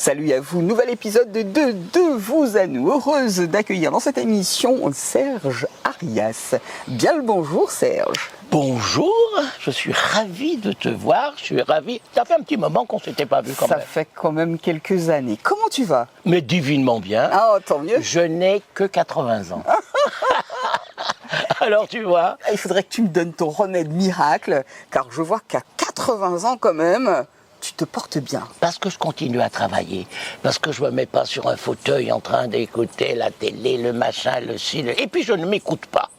Salut à vous, nouvel épisode de Vous à nous. Heureuse d'accueillir dans cette émission Serge Arias. Bien le bonjour Serge. Bonjour, je suis ravi de te voir, je suis ravi. Ça fait un petit moment qu'on ne s'était pas vu quand même. Ça fait quand même quelques années. Comment tu vas? Mais divinement bien. Ah, tant mieux. Je n'ai que 80 ans. Alors tu vois. Il faudrait que tu me donnes ton remède miracle, car je vois qu'à 80 ans quand même, tu te portes bien. Parce que je continue à travailler, parce que je ne me mets pas sur un fauteuil en train d'écouter la télé, le machin, le ci, et puis je ne m'écoute pas.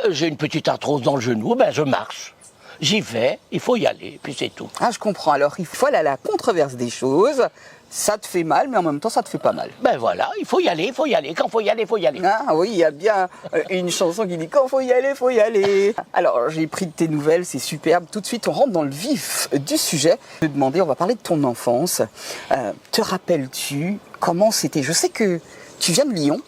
J'ai une petite arthrose dans le genou, ben je marche. J'y vais, il faut y aller, puis c'est tout. Ah, je comprends. Alors, il faut aller à la controverse des choses. Ça te fait mal, mais en même temps, ça te fait pas mal. Ben voilà, il faut y aller, il faut y aller. Quand il faut y aller, il faut y aller. Ah oui, il y a bien une chanson qui dit quand faut y aller, faut y aller. Alors, j'ai pris de tes nouvelles, c'est superbe. Tout de suite, on rentre dans le vif du sujet. Je vais te demander, on va parler de ton enfance. Te rappelles-tu comment c'était? Je sais que tu viens de Lyon.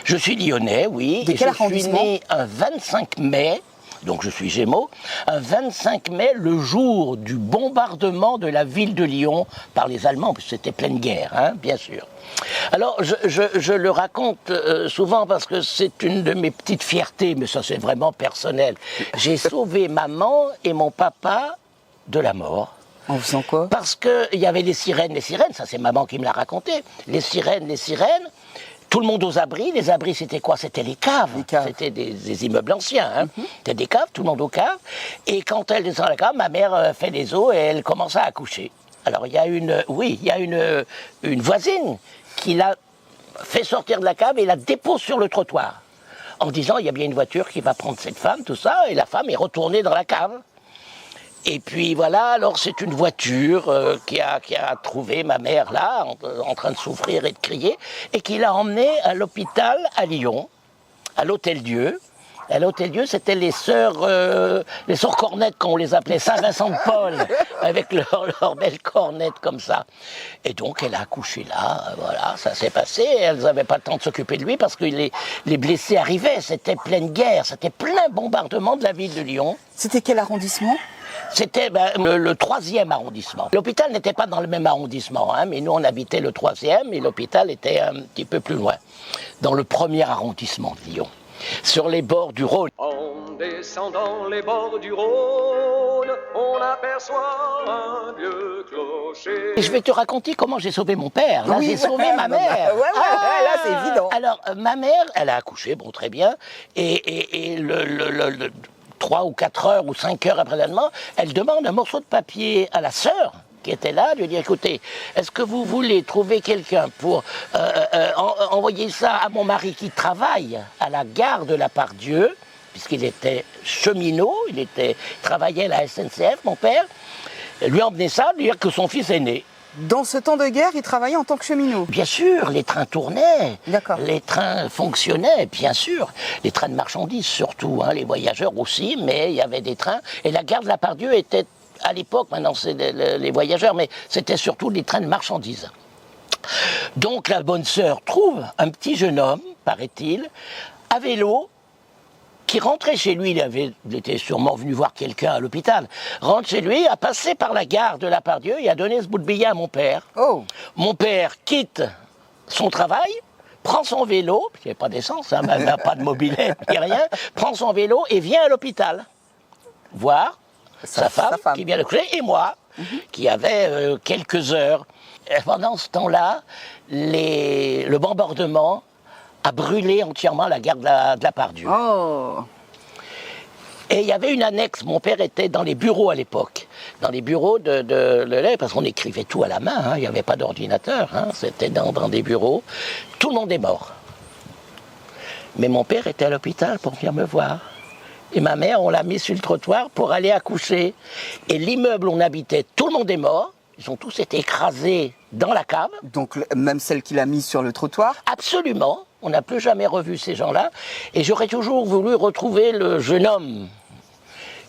Je suis lyonnais, oui. De quel arrondissement? Je suis né un 25 mai, donc je suis Gémeaux, un 25 mai, le jour du bombardement de la ville de Lyon par les Allemands, parce que c'était pleine guerre, hein, bien sûr. Alors, je le raconte souvent parce que c'est une de mes petites fiertés, mais ça c'est vraiment personnel. J'ai sauvé maman et mon papa de la mort. En faisant quoi? Parce qu'il y avait les sirènes, ça c'est maman qui me l'a raconté, les sirènes. Tout le monde aux abris. Les abris, c'était quoi? C'était les caves. C'était des immeubles anciens. Hein. C'était des caves, tout le monde aux caves. Et quand elle descend à la cave, ma mère fait les os et elle commence à accoucher. Alors, il y a une voisine qui l'a fait sortir de la cave et la dépose sur le trottoir. En disant, il y a bien une voiture qui va prendre cette femme, tout ça. Et la femme est retournée dans la cave. Et puis voilà, alors c'est une voiture qui a trouvé ma mère là, en train de souffrir et de crier, et qui l'a emmenée à l'hôpital à Lyon, à l'Hôtel-Dieu. À l'Hôtel-Dieu, c'était les sœurs cornettes, comme on les appelait, Saint-Vincent-de-Paul, avec leurs belles cornettes comme ça. Et donc elle a accouché là, voilà, ça s'est passé. Elles n'avaient pas le temps de s'occuper de lui parce que les blessés arrivaient, c'était pleine guerre, c'était plein bombardement de la ville de Lyon. C'était quel arrondissement? C'était le 3e arrondissement. L'hôpital n'était pas dans le même arrondissement, hein, mais nous on habitait le 3e et l'hôpital était un petit peu plus loin, dans le 1er arrondissement de Lyon, sur les bords du Rhône. En descendant les bords du Rhône, on aperçoit un vieux clocher. Et je vais te raconter comment j'ai sauvé mon père. Là, Oui, j'ai sauvé ma mère. Là, c'est évident. Alors, ma mère, elle a accouché, bon, très bien, et le 3 ou 4 heures ou 5 heures après l'allemand, elle demande un morceau de papier à la sœur qui était là, lui dit, écoutez, est-ce que vous voulez trouver quelqu'un pour envoyer ça à mon mari qui travaille à la gare de la Part-Dieu, puisqu'il était cheminot, il travaillait à la SNCF, mon père, lui emmener ça, lui dire que son fils est né. Dans ce temps de guerre, il travaillait en tant que cheminot. Bien sûr, les trains tournaient, D'accord. Les trains fonctionnaient, bien sûr. Les trains de marchandises surtout, hein, les voyageurs aussi, mais il y avait des trains. Et la gare de la Part-Dieu était, à l'époque, maintenant c'est les voyageurs, mais c'était surtout les trains de marchandises. Donc la bonne sœur trouve un petit jeune homme, paraît-il, à vélo, qui rentrait chez lui, il était sûrement venu voir quelqu'un à l'hôpital, rentre chez lui, a passé par la gare de la Part-Dieu et a donné ce bout de billet à mon père. Oh. Mon père quitte son travail, prend son vélo, il n'y avait pas d'essence, hein, pas de mobilette, ni rien, prend son vélo et vient à l'hôpital voir sa femme qui vient de coucher et moi, qui avait quelques heures. Et pendant ce temps-là, le bombardement a brûlé entièrement la gare de la Part-Dieu. Oh. Et il y avait une annexe, mon père était dans les bureaux à l'époque, dans les bureaux parce qu'on écrivait tout à la main, hein, il n'y avait pas d'ordinateur, hein, c'était dans des bureaux. Tout le monde est mort. Mais mon père était à l'hôpital pour venir me voir. Et ma mère, on l'a mis sur le trottoir pour aller accoucher. Et l'immeuble où on habitait, tout le monde est mort. Ils ont tous été écrasés dans la cave. Donc même celle qu'il a mise sur le trottoir? Absolument. On n'a plus jamais revu ces gens-là. Et j'aurais toujours voulu retrouver le jeune homme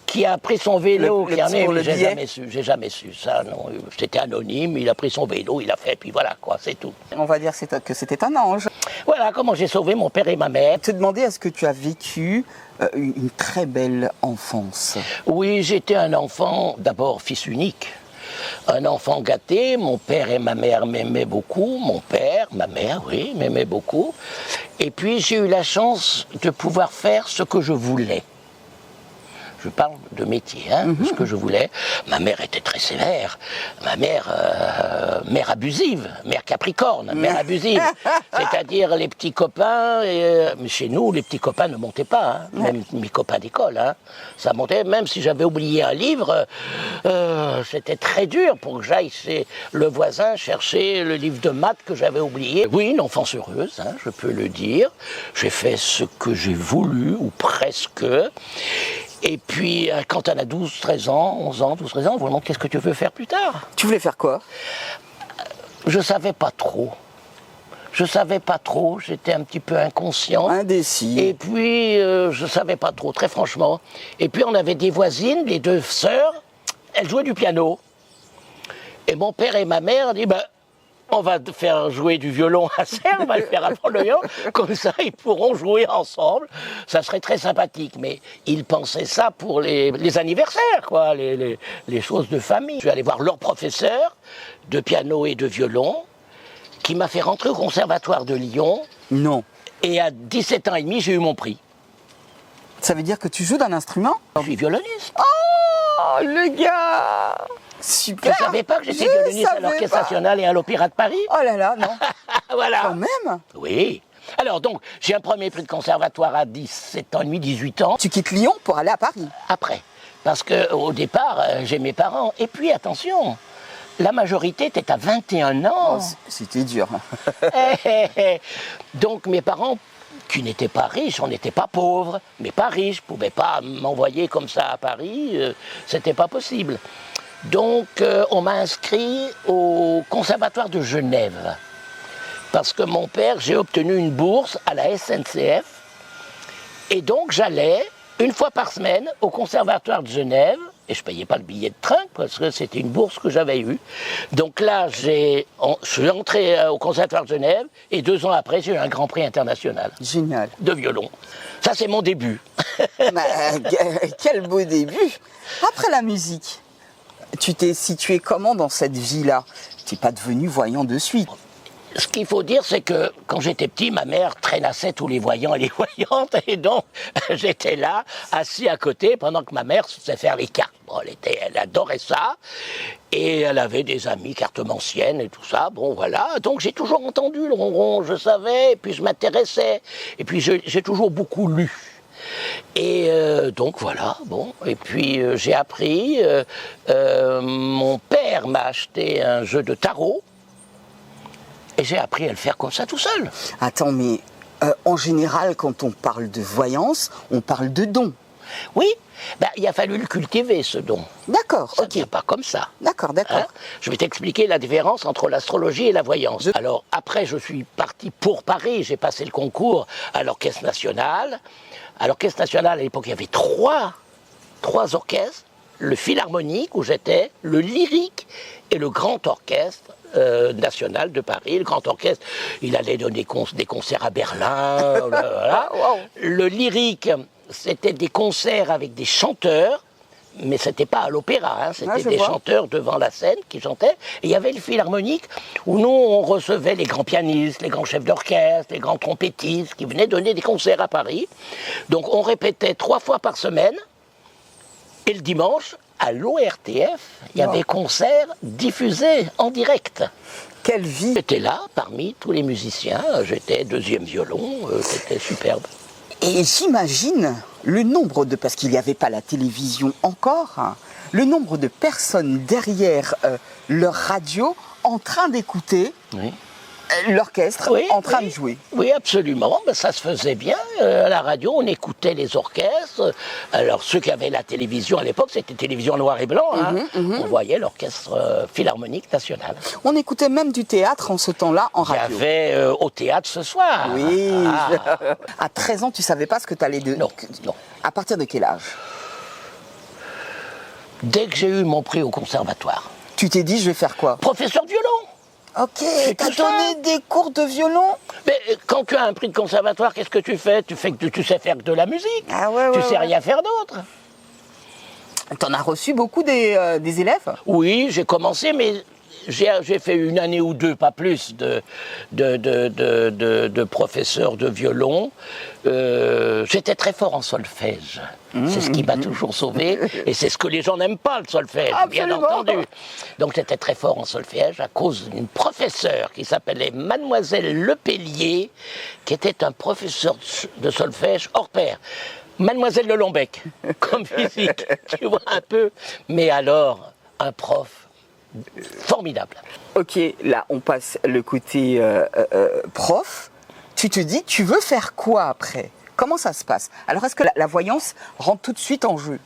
qui a pris son vélo. J'ai jamais su ça. Non, c'était anonyme. Il a pris son vélo, il a fait, puis voilà, quoi, c'est tout. On va dire que c'était un ange. Voilà comment j'ai sauvé mon père et ma mère. Te demander, est-ce que tu as vécu une très belle enfance? Oui, j'étais un enfant, d'abord fils unique. un enfant gâté. Mon père et ma mère m'aimaient beaucoup. Mon père, ma mère, oui, m'aimaient beaucoup. Et puis j'ai eu la chance de pouvoir faire ce que je voulais. Je parle de métier, ce que je voulais. Ma mère était très sévère. Ma mère, mère abusive, mère capricorne, mère abusive. C'est-à-dire les petits copains, mais chez nous, les petits copains ne montaient pas, même mes copains d'école. Ça montait, même si j'avais oublié un livre, c'était très dur pour que j'aille chez le voisin chercher le livre de maths que j'avais oublié. Oui, une enfance heureuse, je peux le dire. J'ai fait ce que j'ai voulu, ou presque. Et puis, quand on a 12, 13 ans, 11 ans, 12, 13 ans, on vous demande qu'est-ce que tu veux faire plus tard. Tu voulais faire quoi? Je savais pas trop. Je savais pas trop, j'étais un petit peu inconscient. Indécis. Et puis, je savais pas trop, très franchement. Et puis, on avait des voisines, les deux sœurs, elles jouaient du piano. Et mon père et ma mère disent, on va faire jouer du violon à Serre, on va le faire apprendre le violon, comme ça ils pourront jouer ensemble, ça serait très sympathique. Mais ils pensaient ça pour les anniversaires, quoi, les choses de famille. Je suis allé voir leur professeur de piano et de violon, qui m'a fait rentrer au conservatoire de Lyon. Non. Et à 17 ans et demi, j'ai eu mon prix. Ça veut dire que tu joues d'un instrument? Je suis violoniste. Oh, le gars! Super! Tu savais pas que j'étais violoniste à l'Orchestre National et à l'Opéra de Paris? Oh là là, non. Voilà. Quand même? Oui. Alors donc, j'ai un premier prix de conservatoire à 17 ans et demi, 18 ans. Tu quittes Lyon pour aller à Paris? Après. Parce qu'au départ, j'ai mes parents. Et puis, attention, la majorité était à 21 ans. Oh, c'était dur. Donc, mes parents, qui n'étaient pas riches, on n'était pas pauvres, mais pas riches, ne pouvaient pas m'envoyer comme ça à Paris, c'était pas possible. Donc, on m'a inscrit au Conservatoire de Genève. Parce que mon père, j'ai obtenu une bourse à la SNCF. Et donc, j'allais une fois par semaine au Conservatoire de Genève. Et je ne payais pas le billet de train, parce que c'était une bourse que j'avais eue. Donc là, je suis entré au Conservatoire de Genève. Et 2 ans après, j'ai eu un grand prix international. Génial. De violon. Ça, c'est mon début. Quel beau début. Après la musique, tu t'es situé comment dans cette vie-là? Tu n'es pas devenu voyant de suite. Ce qu'il faut dire, c'est que quand j'étais petit, ma mère traînassait tous les voyants et les voyantes, et donc j'étais là, assis à côté, pendant que ma mère se faisait faire les cartes. Bon, elle adorait ça, et elle avait des amies cartomanciennes et tout ça, bon voilà. Donc j'ai toujours entendu le ronron, je savais, et puis je m'intéressais, et puis j'ai toujours beaucoup lu. Et donc voilà, bon, et puis j'ai appris, mon père m'a acheté un jeu de tarot, et j'ai appris à le faire comme ça tout seul. Attends, mais en général, quand on parle de voyance, on parle de don. Oui, il a fallu le cultiver, ce don. D'accord, Ça ok. ne vient pas comme ça. D'accord, d'accord. Je vais t'expliquer la différence entre l'astrologie et la voyance. Alors, après, je suis parti pour Paris. J'ai passé le concours à l'Orchestre National. À l'Orchestre National, à l'époque, il y avait trois orchestres. Le Philharmonique, où j'étais, le Lyrique et le Grand Orchestre National de Paris. Le Grand Orchestre, il allait donner des concerts à Berlin. Voilà. Wow. Le Lyrique, c'était des concerts avec des chanteurs, mais c'était pas à l'opéra, c'était des chanteurs devant la scène qui chantaient. Et il y avait le Philharmonique, où nous, on recevait les grands pianistes, les grands chefs d'orchestre, les grands trompettistes, qui venaient donner des concerts à Paris. Donc on répétait 3 fois par semaine. Et le dimanche, à l'ORTF, il y avait concerts diffusés en direct. Quelle vie! J'étais là, parmi tous les musiciens, j'étais 2e violon, c'était superbe. Et j'imagine le nombre de... Parce qu'il n'y avait pas la télévision encore, le nombre de personnes derrière leur radio en train d'écouter l'orchestre en train de jouer. Oui, absolument. Ça se faisait bien. À la radio, on écoutait les orchestres. Alors, ceux qui avaient la télévision à l'époque, c'était télévision noir et blanc. On voyait l'Orchestre Philharmonique National. On écoutait même du théâtre en ce temps-là en radio. Il y avait au théâtre ce soir. Oui. À 13 ans, tu ne savais pas ce que tu allais devenir? Non. À partir de quel âge? Dès que j'ai eu mon prix au conservatoire. Tu t'es dit, je vais faire quoi? Professeur de violon. Ok, t'as donné des cours de violon? Mais quand tu as un prix de conservatoire, qu'est-ce que tu fais? Tu sais faire que de la musique. Ah ouais, tu sais rien faire d'autre. T'en as reçu beaucoup des élèves? Oui, j'ai commencé, mais j'ai fait une année ou deux, pas plus, de professeur de violon. J'étais très fort en solfège. C'est ce qui m'a toujours sauvé. Et c'est ce que les gens n'aiment pas, le solfège, bien entendu. Donc j'étais très fort en solfège à cause d'une professeure qui s'appelait Mademoiselle Lepellier, qui était un professeur de solfège hors pair. Mademoiselle Lelombec, comme physique, tu vois un peu. Mais alors, un prof formidable. Ok, là on passe le côté prof. Tu te dis, tu veux faire quoi après? Comment ça se passe? Alors est-ce que la voyance rentre tout de suite en jeu?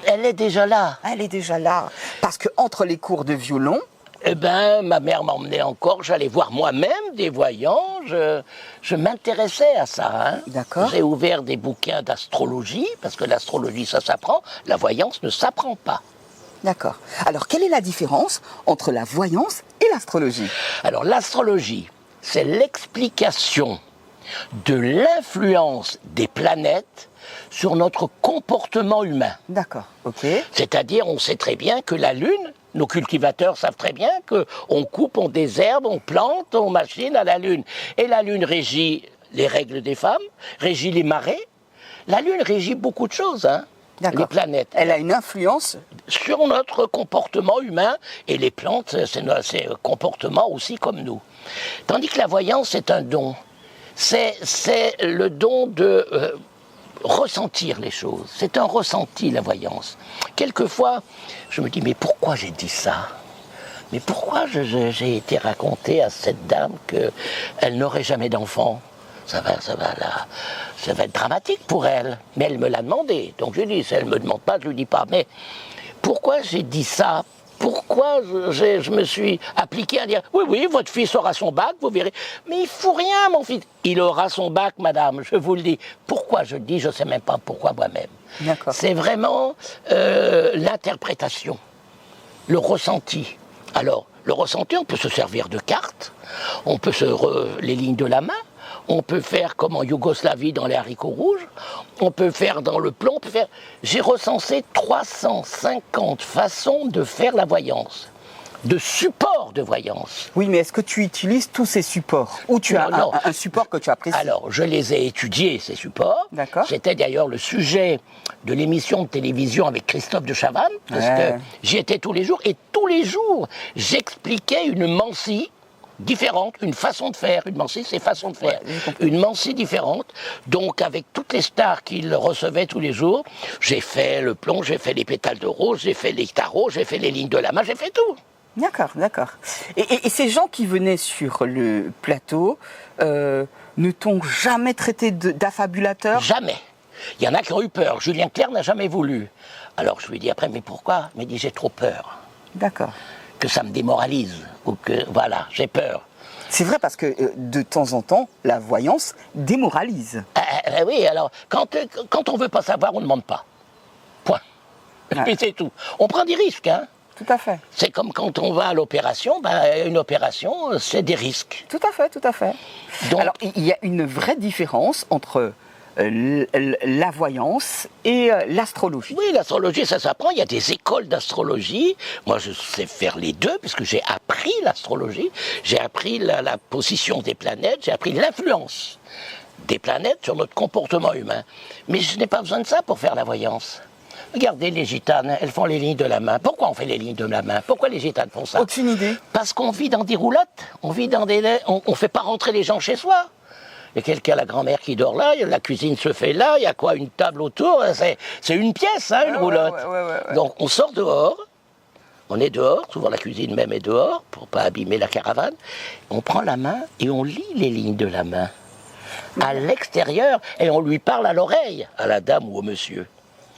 Elle est déjà là. Elle est déjà là. Parce que entre les cours de violon, eh ben, ma mère m'emmenait encore, j'allais voir moi-même des voyants, je m'intéressais à ça. Hein. D'accord. J'ai ouvert des bouquins d'astrologie, parce que l'astrologie, ça s'apprend, la voyance ne s'apprend pas. D'accord. Alors, quelle est la différence entre la voyance et l'astrologie? Alors, l'astrologie, c'est l'explication de l'influence des planètes sur notre comportement humain. D'accord, ok. C'est-à-dire, on sait très bien que la Lune, nos cultivateurs savent très bien qu'on coupe, on désherbe, on plante, on machine à la Lune. Et la Lune régit les règles des femmes, régit les marées. La Lune régit beaucoup de choses, hein, les planètes. Elle a une influence sur notre comportement humain, et les plantes, c'est un comportement aussi comme nous. Tandis que la voyance, c'est un don. C'est le don de ressentir les choses. C'est un ressenti, la voyance. Quelquefois, je me dis, mais pourquoi j'ai dit ça? Mais pourquoi j'ai été raconté à cette dame qu'elle n'aurait jamais d'enfant? Ça va être dramatique pour elle. Mais elle me l'a demandé. Donc je dis, si elle ne me demande pas, je ne lui dis pas. Mais pourquoi j'ai dit ça? Pourquoi je me suis appliqué à dire « Oui, votre fils aura son bac, vous verrez. » Mais il ne faut rien, mon fils. Il aura son bac, madame, je vous le dis. Pourquoi je le dis, je ne sais même pas pourquoi moi-même. C'est vraiment l'interprétation, le ressenti. Alors, le ressenti, on peut se servir de cartes, on peut les lignes de la main, on peut faire comme en Yougoslavie dans les haricots rouges, on peut faire dans le plomb, J'ai recensé 350 façons de faire la voyance, de supports de voyance. Oui, mais est-ce que tu utilises tous ces supports? Ou tu as un support que tu apprécies? Alors, je les ai étudiés, ces supports. D'accord. C'était d'ailleurs le sujet de l'émission de télévision avec Christophe de Chavannes, parce que j'y étais tous les jours, et tous les jours, j'expliquais une mancie différente, une façon de faire. Une mancie, c'est façon de faire. Une mancie différente. Donc, avec toutes les stars qu'il recevait tous les jours, j'ai fait le plomb, j'ai fait les pétales de rose, j'ai fait les tarots, j'ai fait les lignes de la main, j'ai fait tout. D'accord, d'accord. Et ces gens qui venaient sur le plateau ne t'ont jamais traité d'affabulateur? Jamais. Il y en a qui ont eu peur. Julien Clerc n'a jamais voulu. Alors, je lui ai dit après, mais pourquoi? Il m'a dit, j'ai trop peur. D'accord. Que ça me démoralise, ou que, voilà, j'ai peur. C'est vrai parce que de temps en temps, la voyance démoralise. Oui, alors, quand on ne veut pas savoir, on ne demande pas. Point. Et c'est tout. On prend des risques, hein. Tout à fait. C'est comme quand on va à l'opération, une opération, c'est des risques. Tout à fait, tout à fait. Donc, alors, il y a une vraie différence entre la voyance et l'astrologie. Oui, l'astrologie, ça s'apprend. Il y a des écoles d'astrologie. Moi, je sais faire les deux, puisque j'ai appris l'astrologie. J'ai appris la position des planètes, j'ai appris l'influence des planètes sur notre comportement humain. Mais je n'ai pas besoin de ça pour faire la voyance. Regardez les gitanes, elles font les lignes de la main. Pourquoi on fait les lignes de la main? Pourquoi les gitanes font ça? Aucune idée. Parce qu'on vit dans des roulottes, on vit dans on fait pas rentrer les gens chez soi. Il y a quelqu'un, la grand-mère qui dort là, la cuisine se fait là, il y a quoi, une table autour, c'est une pièce, hein, une roulotte. Ouais. Donc on sort dehors, on est dehors, souvent la cuisine même est dehors, pour pas abîmer la caravane. On prend la main et on lit les lignes de la main à l'extérieur et on lui parle à l'oreille, à la dame ou au monsieur.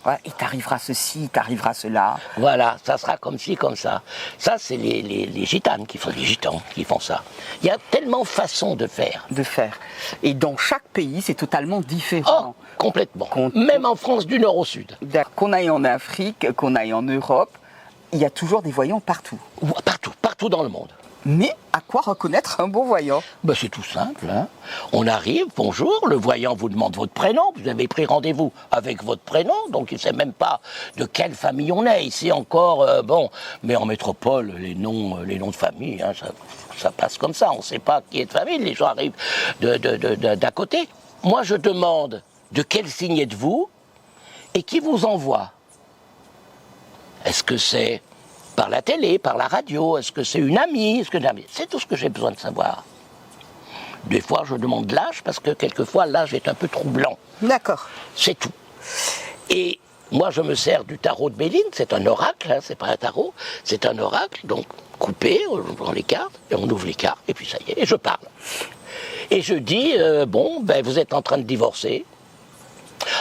Ouais, il t'arrivera ceci, il t'arrivera cela. Voilà, ça sera comme ci, comme ça. Ça, c'est les gitanes qui font, les gitans qui font ça. Il y a tellement de façons de faire. Et dans chaque pays, c'est totalement différent. Oh, complètement. Même en France, du nord au sud. Qu'on aille en Afrique, qu'on aille en Europe, il y a toujours des voyants partout. Partout dans le monde. Mais à quoi reconnaître un bon voyant? Ben, c'est tout simple. Hein. On arrive, bonjour, le voyant vous demande votre prénom. Vous avez pris rendez-vous avec votre prénom, donc il ne sait même pas de quelle famille on est. Ici encore, mais en métropole, les noms de famille, hein, ça passe comme ça. On ne sait pas qui est de famille, les gens arrivent d'à côté. Moi, je demande de quel signe êtes-vous et qui vous envoie. Est-ce que c'est par la télé, par la radio? Est-ce que c'est une amie? C'est tout ce que j'ai besoin de savoir. Des fois, je demande l'âge, parce que quelquefois, l'âge est un peu troublant. D'accord. C'est tout. Et moi, je me sers du tarot de Béline, c'est un oracle, hein, c'est pas un tarot, c'est un oracle, donc coupé, on prend les cartes, et on ouvre les cartes, et puis ça y est, et je parle. Et je dis, vous êtes en train de divorcer.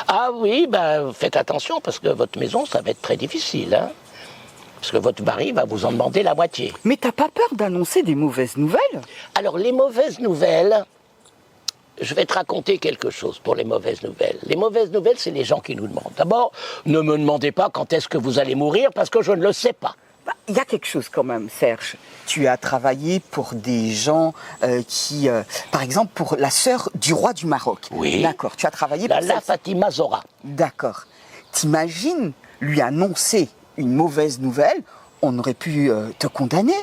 Ah oui, faites attention, parce que votre maison, ça va être très difficile, hein. Parce que votre mari va vous en demander la moitié. Mais t'as pas peur d'annoncer des mauvaises nouvelles? Alors, les mauvaises nouvelles, je vais te raconter quelque chose pour les mauvaises nouvelles. Les mauvaises nouvelles, c'est les gens qui nous demandent. D'abord, ne me demandez pas quand est-ce que vous allez mourir, parce que je ne le sais pas. Il y a quelque chose quand même, Serge. Tu as travaillé pour des gens qui... par exemple, pour la sœur du roi du Maroc. Oui. D'accord, tu as travaillé pour La Fatima Zora. D'accord. T'imagines lui annoncer une mauvaise nouvelle, on aurait pu te condamner.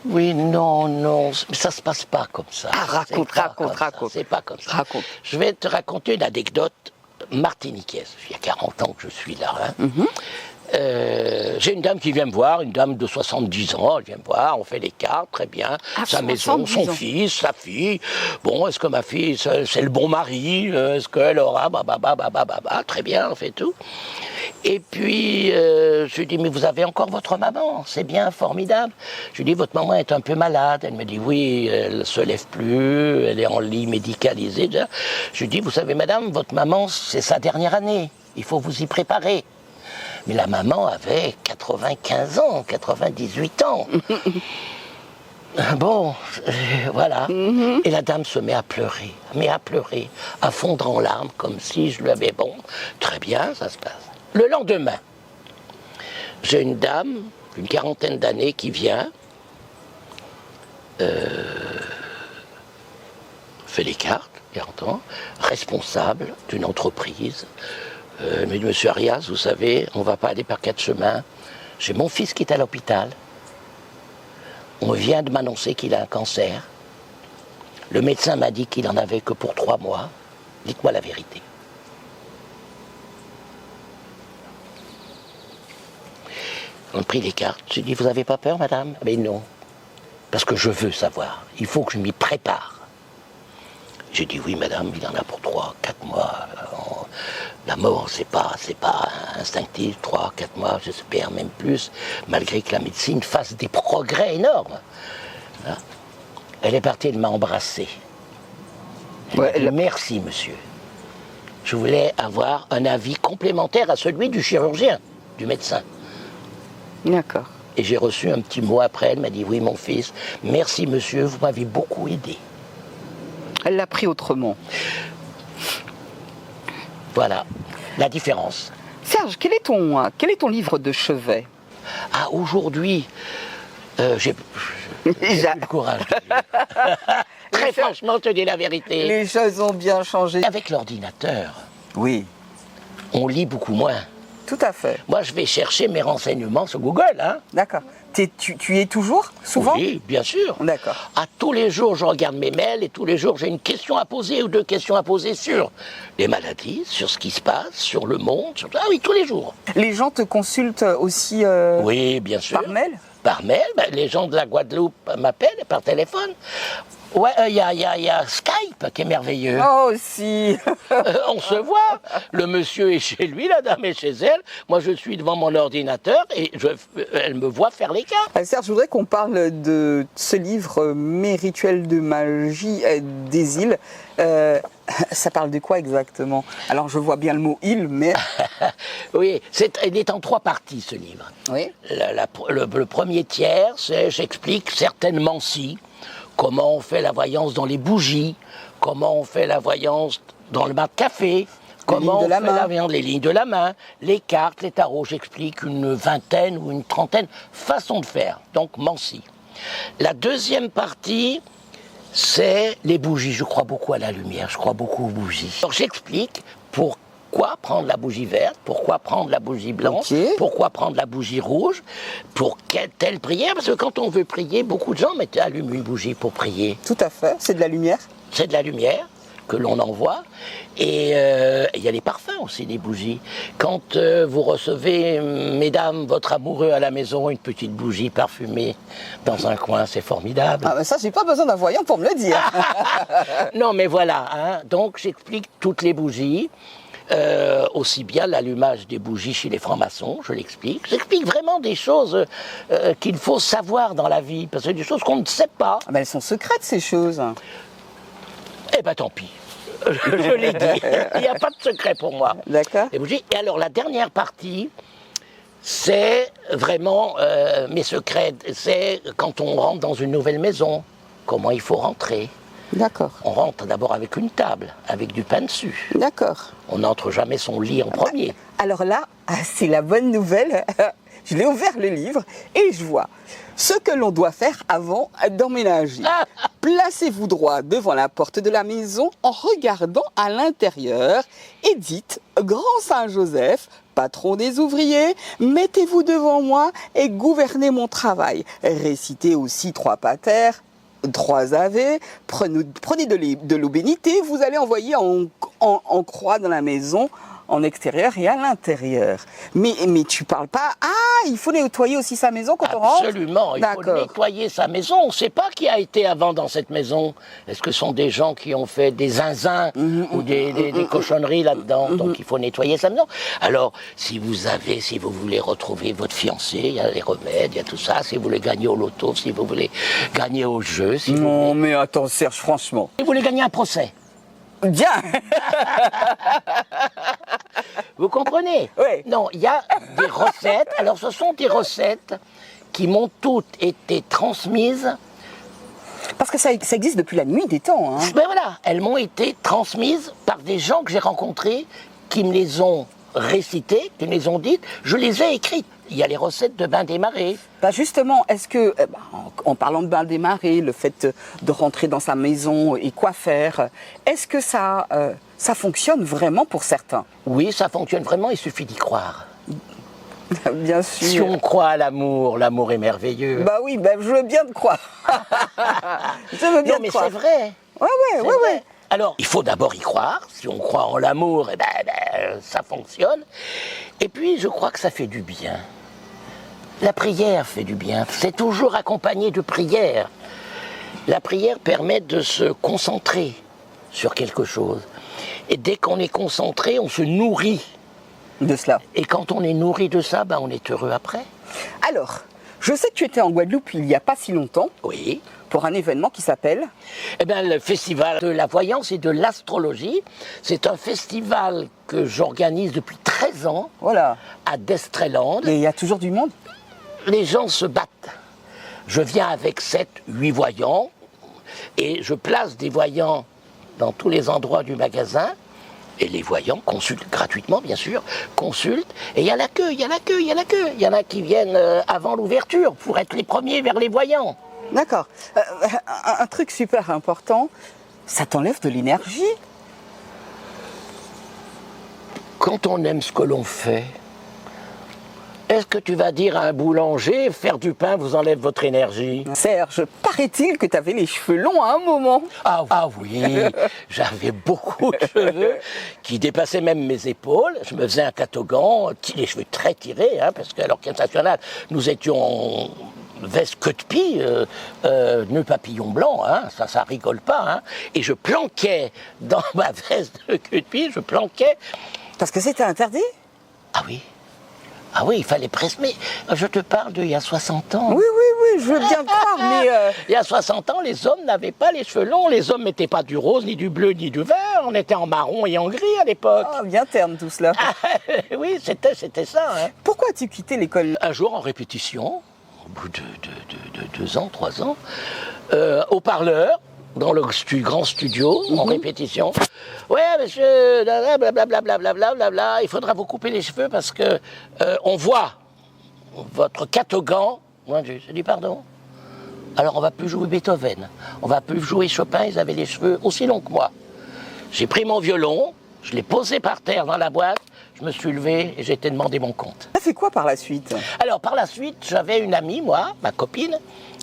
Oui, non, ça se passe pas comme ça. Ah, raconte. C'est pas comme ça. Raconte. Je vais te raconter une anecdote martiniquaise. Il y a 40 ans que je suis là. Hein. J'ai une dame qui vient me voir, une dame de 70 ans, elle vient me voir, on fait les cartes, très bien, sa maison, son fils, sa fille, bon, est-ce que ma fille, c'est le bon mari, est-ce qu'elle aura, très bien, on fait tout. Et puis, je lui dis, mais vous avez encore votre maman, c'est bien, formidable. Je lui dis, votre maman est un peu malade. Elle me dit, oui, elle ne se lève plus, elle est en lit médicalisée. Je lui dis, vous savez, madame, votre maman, c'est sa dernière année, il faut vous y préparer. Mais la maman avait 95 ans, 98 ans. Bon, voilà. Et la dame se met à pleurer, à fondre en larmes, comme si je lui avais... Bon, très bien, ça se passe. Le lendemain, j'ai une dame, une quarantaine d'années, qui vient, fait les cartes, 40 ans, responsable d'une entreprise. Elle me dit, monsieur Arias, vous savez, on ne va pas aller par 4 chemins. J'ai mon fils qui est à l'hôpital. On vient de m'annoncer qu'il a un cancer. Le médecin m'a dit qu'il en avait que pour 3 mois. Dites-moi la vérité. On a pris les cartes. J'ai dit, vous n'avez pas peur, madame? Mais non. Parce que je veux savoir. Il faut que je m'y prépare. J'ai dit, oui, madame, il en a pour 3, 4 mois. La mort, c'est pas instinctif, 3, 4 mois, j'espère même plus, malgré que la médecine fasse des progrès énormes. Hein? Elle est partie, elle m'a embrassé. Elle m'a dit, merci, monsieur. Je voulais avoir un avis complémentaire à celui du chirurgien, du médecin. D'accord. Et j'ai reçu un petit mot après, elle m'a dit, oui, mon fils, merci, monsieur, vous m'avez beaucoup aidé. Elle l'a pris autrement. Voilà, la différence. Serge, quel est ton livre de chevet? Ah, aujourd'hui, j'ai plus le courage de lire. Très franchement, je te dis la vérité. Les choses ont bien changé. Avec l'ordinateur, Oui, on lit beaucoup moins. tout à fait. Moi, je vais chercher mes renseignements sur Google. Hein. D'accord. Tu y es toujours, souvent? Oui, bien sûr. D'accord. À tous les jours, je regarde mes mails et tous les jours, j'ai une question à poser ou 2 questions à poser sur les maladies, sur ce qui se passe, sur le monde. Ah oui, tous les jours. Les gens te consultent aussi Oui, bien sûr. par mail? Par mail, les gens de la Guadeloupe m'appellent par téléphone. Ouais, il y a Skype qui est merveilleux. Oh, si. On se voit. Le monsieur est chez lui, la dame est chez elle. Moi, je suis devant mon ordinateur et elle me voit faire les cartes. Serge, je voudrais qu'on parle de ce livre, Mes rituels de magie des îles. Ça parle de quoi exactement? Alors, je vois bien le mot île, mais... Oui, il est en 3 parties, ce livre. Oui. Le premier tiers, c'est j'explique certainement si. Comment on fait la voyance dans les bougies, comment on fait la voyance dans le mat de café, comment on fait la voyance, les lignes de la main, les cartes, les tarots. J'explique une 20aine ou une 30aine façons de faire. Donc, Mancy. La deuxième partie, c'est les bougies. Je crois beaucoup à la lumière, je crois beaucoup aux bougies. Alors j'explique pourquoi prendre la bougie verte, pourquoi prendre la bougie blanche, pourquoi prendre la bougie rouge, pour telle prière. Parce que quand on veut prier, beaucoup de gens allument une bougie pour prier. Tout à fait, c'est de la lumière. C'est de la lumière que l'on envoie. Et il y a les parfums aussi, des bougies. Quand vous recevez, mesdames, votre amoureux à la maison, une petite bougie parfumée dans un coin, c'est formidable. Ah, mais ça, j'ai pas besoin d'un voyant pour me le dire. Non, mais voilà. Hein. Donc, j'explique toutes les bougies. Aussi bien l'allumage des bougies chez les francs-maçons, je l'explique. J'explique vraiment des choses qu'il faut savoir dans la vie, parce que des choses qu'on ne sait pas. Mais elles sont secrètes, ces choses. Eh ben tant pis. Je l'ai dit. Il n'y a pas de secret pour moi. D'accord. Les bougies. Et alors la dernière partie, c'est vraiment mes secrets. C'est quand on rentre dans une nouvelle maison, comment il faut rentrer. D'accord. On rentre d'abord avec une table, avec du pain dessus. D'accord. On n'entre jamais son lit en premier. Alors là, c'est la bonne nouvelle. Je l'ai ouvert le livre et je vois ce que l'on doit faire avant d'emménager. Placez-vous droit devant la porte de la maison en regardant à l'intérieur et dites « Grand Saint Joseph, patron des ouvriers, mettez-vous devant moi et gouvernez mon travail. » Récitez aussi 3 pater, 3 ave, prenez de l'eau bénite, vous allez envoyer en croix dans la maison, en extérieur et à l'intérieur. Mais tu parles pas, il faut nettoyer aussi sa maison quand on rentre? Absolument, il faut nettoyer sa maison. On ne sait pas qui a été avant dans cette maison. Est-ce que ce sont des gens qui ont fait des zinzins ou des cochonneries là-dedans? Donc il faut nettoyer sa maison. Alors, si vous voulez retrouver votre fiancé, il y a les remèdes, il y a tout ça. Si vous voulez gagner au loto, si vous voulez gagner au jeu. Mais attends Serge, franchement. Si vous voulez gagner un procès. Bien. Vous comprenez? Oui. Non, il y a des recettes. Alors, ce sont des recettes qui m'ont toutes été transmises. Parce que ça existe depuis la nuit des temps. Hein. Ben voilà, elles m'ont été transmises par des gens que j'ai rencontrés, qui me les ont récitées, qui me les ont dites. Je les ai écrites. Il y a les recettes de bain démarré. Bah justement, est-ce que, en parlant de bain démarré, le fait de rentrer dans sa maison et quoi faire, est-ce que ça fonctionne vraiment pour certains? Oui, ça fonctionne vraiment, il suffit d'y croire. Bien sûr. Si on croit à l'amour, l'amour est merveilleux. Bah oui, je veux bien te croire. Je veux bien te croire. Non, mais c'est vrai. Ouais. Alors, il faut d'abord y croire. Si on croit en l'amour, ça fonctionne. Et puis, je crois que ça fait du bien. La prière fait du bien. C'est toujours accompagné de prière. La prière permet de se concentrer sur quelque chose. Et dès qu'on est concentré, on se nourrit de cela. Et quand on est nourri de ça, on est heureux après. Alors, je sais que tu étais en Guadeloupe il n'y a pas si longtemps. Oui. Pour un événement qui s'appelle le Festival de la Voyance et de l'Astrologie. C'est un festival que j'organise depuis 13 ans à Destreland. Et il y a toujours du monde? Les gens se battent. Je viens avec 7-8 voyants et je place des voyants dans tous les endroits du magasin. Et les voyants consultent gratuitement, bien sûr, consultent. Et il y a la queue. Il y en a qui viennent avant l'ouverture pour être les premiers vers les voyants. D'accord. Un truc super important, ça t'enlève de l'énergie. Quand on aime ce que l'on fait, est-ce que tu vas dire à un boulanger, faire du pain vous enlève votre énergie? Serge, paraît-il que tu avais les cheveux longs à un moment. Ah oui, j'avais beaucoup de cheveux qui dépassaient même mes épaules. Je me faisais un catogan, les cheveux très tirés, parce qu'à l'Orchestre National, nous étions en veste queue de pie, nœud papillon blanc, ça rigole pas. Et je planquais dans ma veste de queue de pie, Parce que c'était interdit? Ah oui, il fallait presque. Mais je te parle d'il y a 60 ans. Oui, je veux bien te croire, mais... Il y a 60 ans, les hommes n'avaient pas les cheveux longs. Les hommes n'étaient pas du rose, ni du bleu, ni du vert. On était en marron et en gris à l'époque. Ah, bien terne tout cela. Oui, c'était ça. Pourquoi as-tu quitté l'école? Un jour, en répétition, au bout de 2 ans, 3 ans, au parleur, dans le grand studio, en répétition. Ouais, monsieur, blablabla, il faudra vous couper les cheveux parce que on voit votre catogan. Moi, j'ai dit pardon. Alors on va plus jouer Beethoven, on va plus jouer Chopin, ils avaient les cheveux aussi longs que moi. J'ai pris mon violon, je l'ai posé par terre dans la boîte, je me suis levé et j'ai été demander mon compte. Ça fait quoi par la suite? Alors par la suite, j'avais une amie, moi, ma copine,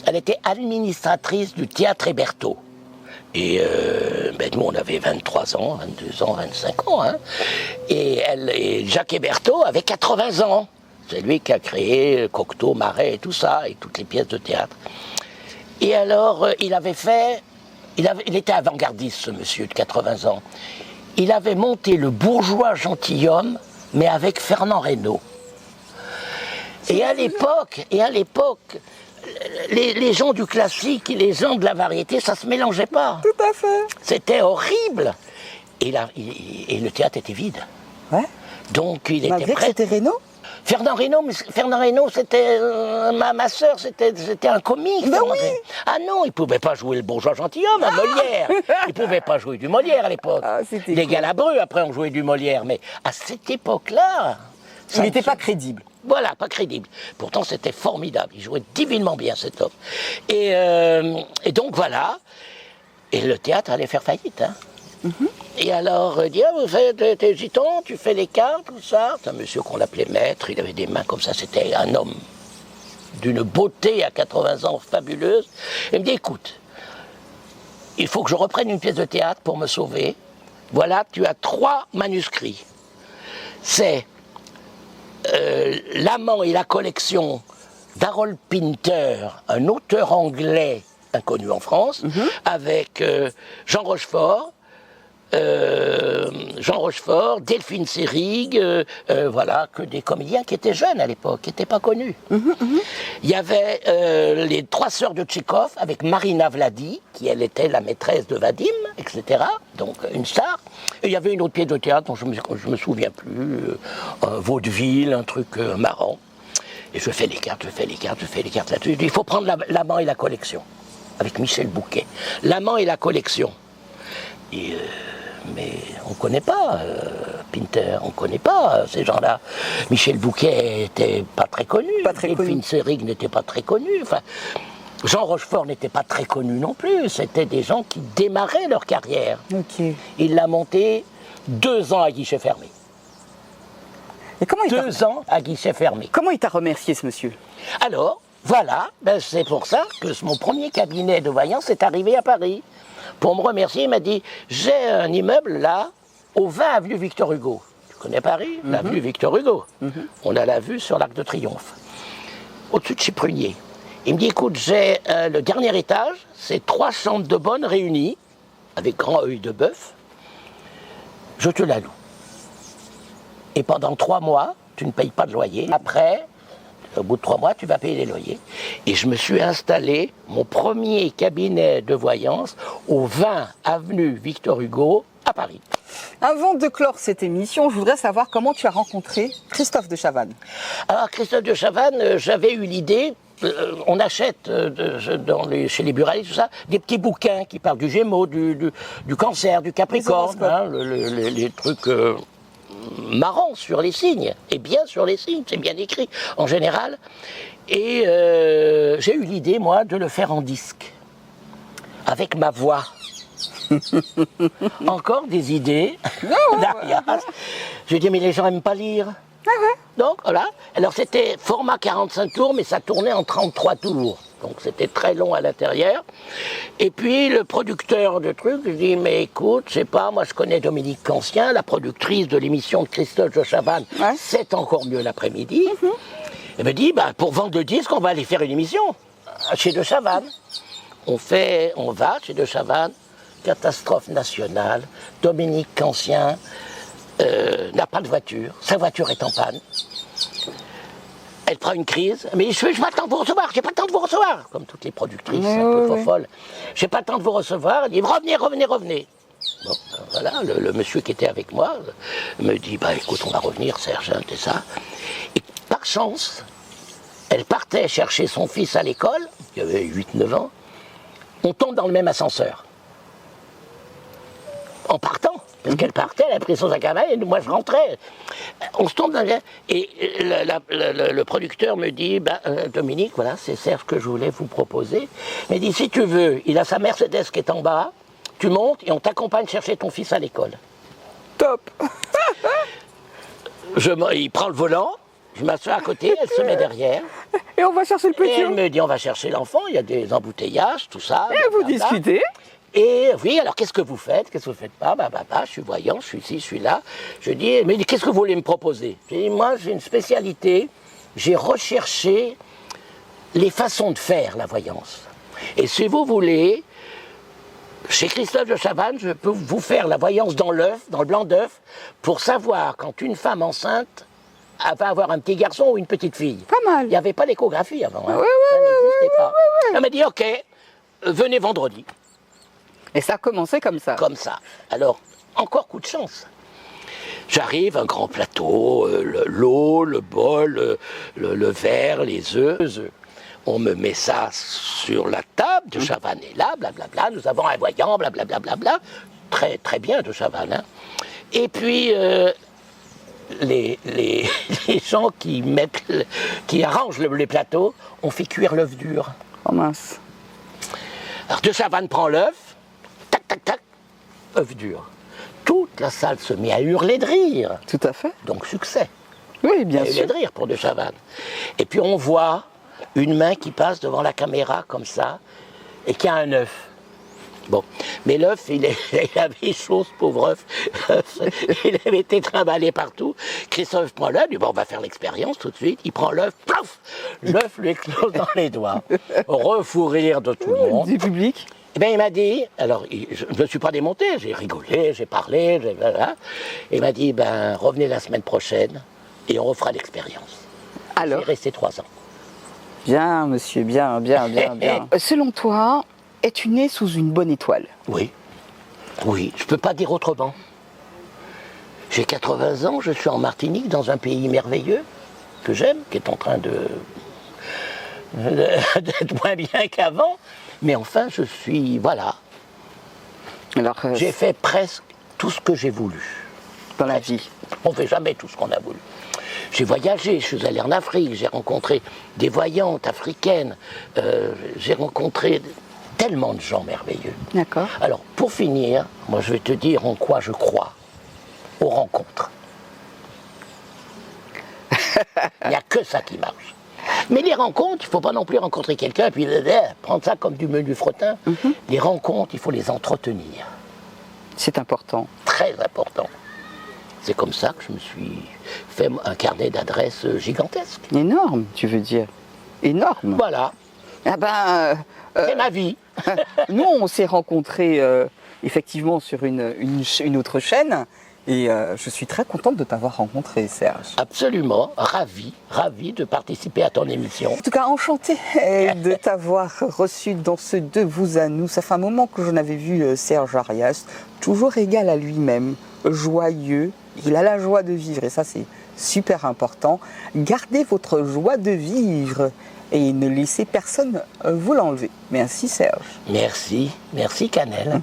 elle était administratrice du théâtre Hébertot. Et nous, on avait 23 ans, 22 ans, 25 ans. Hein. Et Jacques Hébertot avait 80 ans. C'est lui qui a créé Cocteau, Marais et tout ça, et toutes les pièces de théâtre. Et alors, il était avant-gardiste, ce monsieur de 80 ans. Il avait monté le bourgeois gentilhomme, mais avec Fernand Reynaud. Et à l'époque, les gens du classique et les gens de la variété, ça se mélangeait pas. Tout à fait. C'était horrible. Et le théâtre était vide. Ouais. Donc il Malgré était prêt. que c'était Reynaud? Fernand Reynaud, c'était ma sœur, c'était un comique. Ben oui. Ah non, il pouvait pas jouer le bourgeois gentilhomme à Molière. Il pouvait pas jouer du Molière à l'époque. Ah, c'était les cool. Galabru, après, on jouait du Molière. Mais à cette époque-là... Il n'était pas crédible. Voilà, pas crédible. Pourtant, c'était formidable. Il jouait divinement bien, cet homme. Et donc, voilà. Et le théâtre allait faire faillite, hein. Et alors, il dit, ah, vous faites tes gitans, tu fais les cartes, tout ça. C'est un monsieur qu'on appelait maître, il avait des mains comme ça, c'était un homme d'une beauté à 80 ans fabuleuse. Il me dit, écoute, il faut que je reprenne une pièce de théâtre pour me sauver. Voilà, tu as 3 manuscrits. C'est L'amant et la collection d'Harold Pinter, un auteur anglais inconnu en France, avec Jean Rochefort, Delphine Seyrig, voilà, que des comédiens qui étaient jeunes à l'époque, qui n'étaient pas connus. Il y avait les 3 sœurs de Tchekhov avec Marina Vladi, qui elle était la maîtresse de Vadim, etc. Donc une star. Et il y avait une autre pièce de théâtre dont je me souviens plus, un vaudeville, un truc marrant. Et je fais les cartes là-dessus. Il faut prendre l'amant et la collection, avec Michel Bouquet. L'amant et la collection. Et, mais on ne connaît pas Pinter, on ne connaît pas ces gens-là. Michel Bouquet n'était pas très connu, Delphine Seyrig n'était pas très connu, enfin, Jean Rochefort n'était pas très connu non plus, c'était des gens qui démarraient leur carrière. Ok. Il l'a monté 2 ans à guichet fermé. Et comment 2 ans à guichet fermé. Comment il t'a remercié, ce monsieur? Alors, voilà, c'est pour ça que mon premier cabinet de voyance est arrivé à Paris. Pour me remercier, il m'a dit, j'ai un immeuble là, au 20 avenue Victor Hugo. Tu connais Paris? L'avenue Victor Hugo. On a la vue sur l'Arc de Triomphe. Au-dessus de chez Prunier. Il me dit, écoute, j'ai le dernier étage, c'est 3 chambres de bonne réunies, avec grand œil de bœuf. Je te la loue. Et pendant 3 mois, tu ne payes pas de loyer. Après, au bout de 3 mois, tu vas payer les loyers. Et je me suis installé, mon premier cabinet de voyance, au 20 avenue Victor Hugo, à Paris. Avant de clore cette émission, je voudrais savoir comment tu as rencontré Christophe de Chavannes. Alors, Christophe de Chavannes, j'avais eu l'idée, on achète chez les buralistes, tout ça, des petits bouquins qui parlent du Gémeaux, du Cancer, du Capricorne, hein, les trucs marrants sur les signes, et bien sur les signes, c'est bien écrit en général. Et j'ai eu l'idée, moi, de le faire en disque, avec ma voix. Encore des idées d'Arias. Je dis, mais les gens n'aiment pas lire. Donc voilà. Alors c'était format 45 tours, mais ça tournait en 33 tours. Donc c'était très long à l'intérieur. Et puis le producteur de trucs, je dis, mais écoute, je sais pas, moi je connais Dominique Cancien, la productrice de l'émission de Christophe de Chavannes, c'est encore mieux l'après-midi. Elle me dit, bah, pour vendre le disque, on va aller faire une émission chez de Chavannes. On va chez de Chavannes, catastrophe nationale, Dominique Cancien n'a pas de voiture, sa voiture est en panne. Elle prend une crise, mais je n'ai pas le temps de vous recevoir, j'ai pas le temps de vous recevoir, comme toutes les productrices, un peu folles. J'ai pas le temps de vous recevoir, elle dit revenez. Bon, voilà, le monsieur qui était avec moi me dit, bah écoute, on va revenir, Serge, et ça. Et par chance, elle partait chercher son fils à l'école, il avait 8-9 ans, on tombe dans le même ascenseur. En partant, Parce qu'elle partait, elle a pris son sac à main et moi je rentrais. On se tombe dans le... Et le producteur me dit, Dominique, voilà, c'est Serge que je voulais vous proposer. Il me dit, si tu veux, il a sa Mercedes qui est en bas, tu montes et on t'accompagne chercher ton fils à l'école. Top. Il prend le volant, je m'assois à côté, elle se met derrière. Et on va chercher le petit. Et elle me dit, on va chercher l'enfant, il y a des embouteillages, tout ça. Et vous discutez. Et oui, alors qu'est-ce que vous faites? Qu'est-ce que vous faites pas? Je suis voyant, je suis ici, je suis là. Je dis, mais qu'est-ce que vous voulez me proposer? Je dis, moi j'ai une spécialité, j'ai recherché les façons de faire la voyance. Et si vous voulez, chez Christophe de Chavannes, je peux vous faire la voyance dans l'œuf, dans le blanc d'œuf, pour savoir quand une femme enceinte va avoir un petit garçon ou une petite fille. Pas mal. Il n'y avait pas d'échographie avant. Hein. Ouais, Ça n'existait pas. ouais. Elle m'a dit, ok, venez vendredi. Et ça a commencé comme ça. Comme ça. Alors, encore coup de chance. J'arrive, un grand plateau, l'eau, le bol, le verre, les œufs. On me met ça sur la table, de Chavannes est là, blablabla. Nous avons un voyant, blablabla. Très, très bien, de Chavannes. Hein. Et puis, les gens qui arrangent les plateaux ont fait cuire l'œuf dur. Oh mince. Alors, de Chavannes prend l'œuf, tac, tac, tac, œuf dur. Toute la salle se met à hurler de rire. Tout à fait. Donc succès. Oui, bien sûr. Hurler de rire pour de Chavannes. Et puis on voit une main qui passe devant la caméra comme ça et qui a un œuf. Bon, mais l'œuf, il avait chaud, ce pauvre œuf. Il avait été trimballé partout. Christophe prend l'œuf, il dit, bon, on va faire l'expérience tout de suite. Il prend l'œuf, plaf, l'œuf lui explose dans les doigts. Refou rire de tout le monde. Du public. Eh bien, il m'a dit, alors je ne me suis pas démonté, j'ai rigolé, j'ai parlé, voilà. Et il m'a dit, revenez la semaine prochaine et on refera l'expérience. Alors, j'ai resté 3 ans. Bien, monsieur, bien. Selon toi, es-tu né sous une bonne étoile? Oui, je ne peux pas dire autrement. J'ai 80 ans, je suis en Martinique, dans un pays merveilleux, que j'aime, qui est en train d'être moins bien qu'avant. Mais enfin, je suis, voilà. Alors, j'ai fait presque tout ce que j'ai voulu. Dans la vie. On ne fait jamais tout ce qu'on a voulu. J'ai voyagé, je suis allé en Afrique, j'ai rencontré des voyantes africaines, j'ai rencontré tellement de gens merveilleux. D'accord. Alors, pour finir, moi je vais te dire en quoi je crois. Aux rencontres. Il n'y a que ça qui marche. Mais les rencontres, il ne faut pas non plus rencontrer quelqu'un et puis prendre ça comme du menu fretin. Les rencontres, il faut les entretenir. C'est important. Très important. C'est comme ça que je me suis fait un carnet d'adresses gigantesque. Énorme, tu veux dire. Énorme. Voilà. Ah c'est ma vie. Nous, on s'est rencontrés effectivement sur une autre chaîne. Et je suis très contente de t'avoir rencontré, Serge. Absolument, ravi de participer à ton émission. En tout cas, enchantée de t'avoir reçu dans ce De vous à nous. Ça fait un moment que je n'avais vu Serge Arias, toujours égal à lui-même, joyeux. Il a la joie de vivre et ça, c'est super important. Gardez votre joie de vivre et ne laissez personne vous l'enlever. Merci, Serge. Merci Canel.